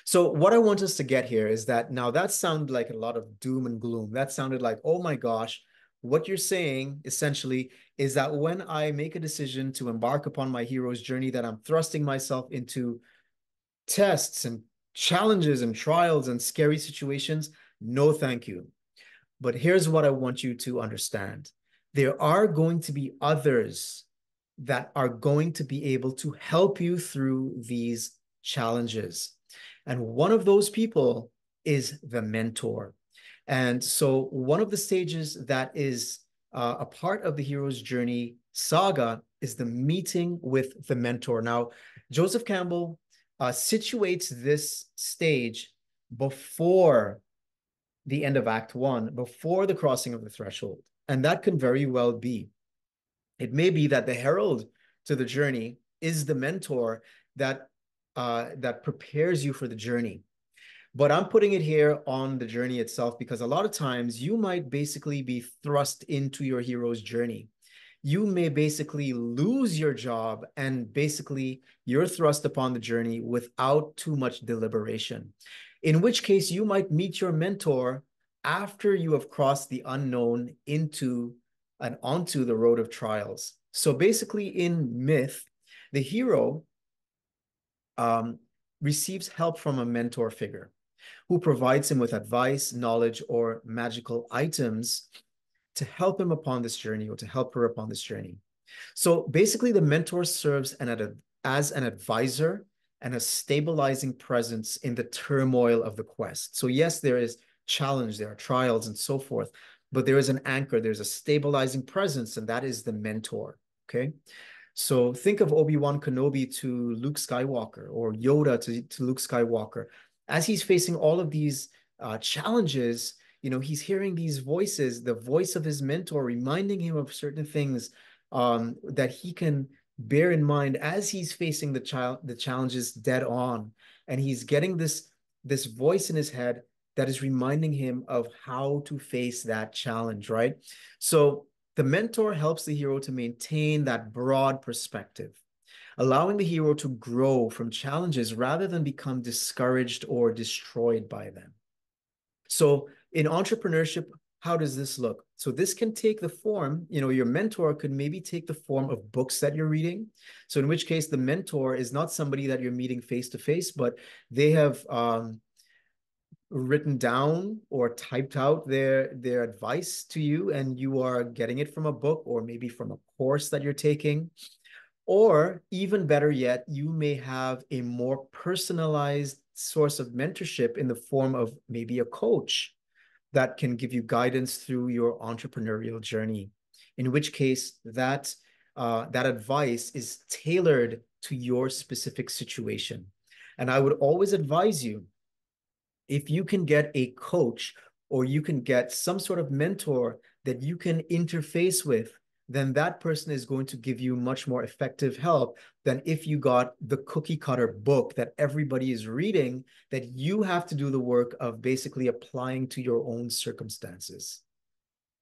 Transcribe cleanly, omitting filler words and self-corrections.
So what I want us to get here is that now that sounded like a lot of doom and gloom. That sounded like, oh my gosh, what you're saying essentially is that when I make a decision to embark upon my hero's journey, that I'm thrusting myself into tests and challenges and trials and scary situations. No, thank you. But here's what I want you to understand. There are going to be others that are going to be able to help you through these challenges. And one of those people is the mentor. And so one of the stages that is a part of the hero's journey saga is the meeting with the mentor. Now, Joseph Campbell situates this stage before the end of Act One, before the crossing of the threshold. And that can very well be. It may be that the herald to the journey is the mentor that that prepares you for the journey. But I'm putting it here on the journey itself because a lot of times you might basically be thrust into your hero's journey. You may basically lose your job and basically you're thrust upon the journey without too much deliberation. In which case you might meet your mentor after you have crossed the unknown into and onto the road of trials. So basically in myth, the hero um, receives help from a mentor figure who provides him with advice, knowledge, or magical items to help him upon this journey or to help her upon this journey. So basically, the mentor serves as an advisor and a stabilizing presence in the turmoil of the quest. So yes, there is challenge, there are trials and so forth, but there is an anchor, there's a stabilizing presence, and that is the mentor. Okay. So think of Obi-Wan Kenobi to Luke Skywalker or Yoda to Luke Skywalker. As he's facing all of these challenges, he's hearing these voices, the voice of his mentor reminding him of certain things that he can bear in mind as he's facing the challenges dead on. And he's getting this voice in his head that is reminding him of how to face that challenge, right? So the mentor helps the hero to maintain that broad perspective, allowing the hero to grow from challenges rather than become discouraged or destroyed by them. So in entrepreneurship, how does this look? So this can take the form, your mentor could maybe take the form of books that you're reading. So in which case the mentor is not somebody that you're meeting face to face, but they have written down or typed out their advice to you, and you are getting it from a book or maybe from a course that you're taking. Or even better yet, you may have a more personalized source of mentorship in the form of maybe a coach that can give you guidance through your entrepreneurial journey. In which case, that advice is tailored to your specific situation. And I would always advise you, if you can get a coach or you can get some sort of mentor that you can interface with, then that person is going to give you much more effective help than if you got the cookie cutter book that everybody is reading that you have to do the work of basically applying to your own circumstances.